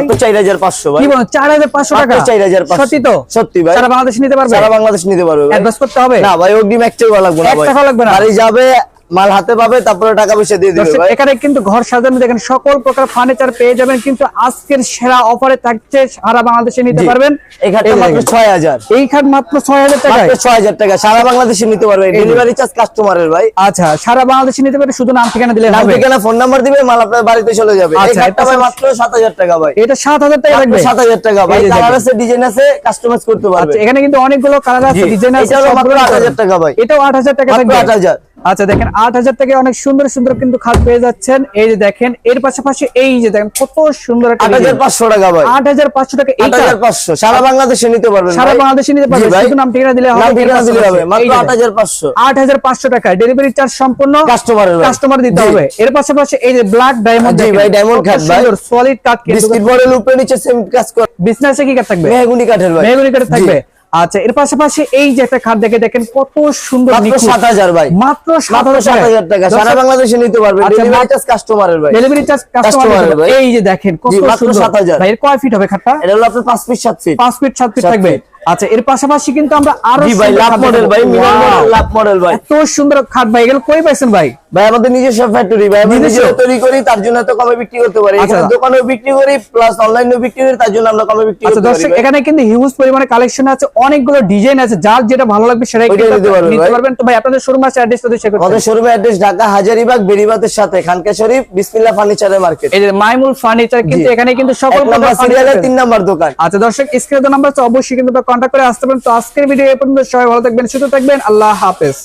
মাত্র 4500 ভাই। কি বলেন 4500 টাকা? 4500। সত্যি তো? সত্যি ভাই। সারা বাংলাদেশ নিতে পারবে? সারা বাংলাদেশ নিতে পারবে ভাই। অ্যাডভান্স করতে হবে? না ভাই, অগ্রিম 1 টাকা লাগবে না 1 ভাই। টাকা লাগবে না। বাড়ি যাবে, মাল হাতে পাবে, তারপরে টাকা পয়সা দিয়ে দিবে দর্শক, ভাই। এখানে কিন্তু ঘর সাজানো দেখেন সকল প্রকার ফার্নিচার পেয়ে যাবেন, কিন্তু আজকের সেরা অফারে থাকছে সারা বাংলাদেশে নিতে জি। পারবেন। এখানে মাত্র 6000। এই খাট মাত্র 6000 টাকায়। মাত্র 6000 টাকা সারা বাংলাদেশে নিতে পারবে। ডেলিভারি চার্জ কাস্টমারের ভাই। আচ্ছা, সারা বাংলাদেশে নিতে পারবে, শুধু নাম ঠিকানা দিলে নাম হবে। ঠিকানা ফোন নাম্বার দিবে, মাল আপনার বাড়িতে চলে যাবে। এই আচ্ছা, খাটটা ভাই মাত্র 7000 টাকা ভাই। এটা 7000 টাকা লাগবে। 7000 টাকা ভাই। এই যে কালার দেখেন। আছে, ডিজাইন আছে, কাস্টমাইজ করতে পারবে। আচ্ছা, এখানে কিন্তু অনেকগুলো কালার আছে, জি। ডিজাইন আছে, এটা হলো মাত্র সবগুলো 8000 টাকা ভাই। এটাও 8000 টাকা মাত্র থাকবে। 8000। আচ্ছা দেখেন, 8000 টাকায় অনেক সুন্দর সুন্দর কিন্তু খাট পেয়ে যাচ্ছেন। এই যে দেখেন, এর পাশাপাশি এই যে দেখেন কত সুন্দর একটা 8500 টাকা ভাই। 8500 টাকা। এই 8500 সারা বাংলাদেশে নিতে পারবেন সারা ভাই। বাংলাদেশে নিতে পারবেন, জি ভাই। শুধু নাম ঠিকানা দিলে হবে। নাম ঠিকানা দিলে হবে। এই মাত্র যে 8500। 8500 টাকায় ডেলিভারি চার্জ সম্পূর্ণ কাস্টমারের ভাই। কাস্টমার দিতে জি। হবে। এর পাশাপাশি এই যে ব্ল্যাক ডায়মন্ড, জি ভাই, ডায়মন্ড কাট ভাই। সলিড কাট কিন্তু বিস্কিট বড়ের উপরে নিচে সেম কাজ করে। বিজনেসে কি কাট থাকবে? মেহগনি কাঠের ভাই। মেহগনি কাট থাকবে। জি। আচ্ছা, এর পাশাপাশি এই যে একটা খাট দেখেন কত সুন্দর, মাত্র নিখুঁত। 7000 ভাই। মাত্র মাত্র 7000 টাকা সারা বাংলাদেশে নিতে পারবে। আচ্ছা, ডেলিভারি চার্জ কাস্টমারের ভাই। Delivery charge customer. কাস্টমারের ভাই। এই যে দেখেন কত জি, মাত্র সুন্দর। 7000। ভাই, এর কয় ফিট হবে খাটটা? এটা হলো আপনার 5 ফিট 7 ফিট। 5 ফিট 7 ফিট 7 থাকবে। ফিট। আচ্ছা, এর পাশাপাশি কিন্তু আমরা আরো জি ভাই, সুন্দর লাভ খাট মডেল দেখাবো। ভাই, মিরর Wow! মডেল, লাভ মডেল ভাই। এত সুন্দর খাট ভাই, এগুলো কই পাইছেন ভাই? ভাই আমাদের নিজস্ব ফ্যাক্টরি ভাই, আমরা নিজস্ব? নিজে তৈরি করি, তার জন্য এত কমে বিক্রি করতে পারি। আচ্ছা। এখানে দোকানেও বিক্রি করি, প্লাস অনলাইনেও বিক্রি করি, তার জন্য আমরা কমে বিক্রি আচ্ছা করতে পারি দর্শক, ভাই। এখানে কিন্তু হিউজ পরিমাণে কালেকশন আছে, অনেকগুলো ডিজাইন আছে, যার যেটা ভালো লাগবে সেটাই ওইটাই কিন্তু নিতে পারবেন নিতে ভাই। পারবেন। তো ভাই, আপনাদের শোরুম আছে, অ্যাড্রেসটা দিয়ে শেয়ার করতে। আমাদের শোরুমের অ্যাড্রেস ঢাকা হাজারীবাগ বেরিবাতের সাথে খানকা শরীফ বিসমিল্লাহ ফার্নিচারের মার্কেট। এই যে মাইমুল ফার্নিচার, কিন্তু জি। এখানে কিন্তু সকল 1 নম্বর সিরিয়ালের 3 নম্বর দোকান। আচ্ছা দর্শক, স্ক্রিনে নাম্বার আছে, অবশ্যই কিন্তু কন্টাক্ট করে আসতে পারেন। তো আজকের ভিডিও এই পর্যন্ত, সবাই ভালো থাকবেন, সুস্থ থাকবেন, আল্লাহ হাফেজ।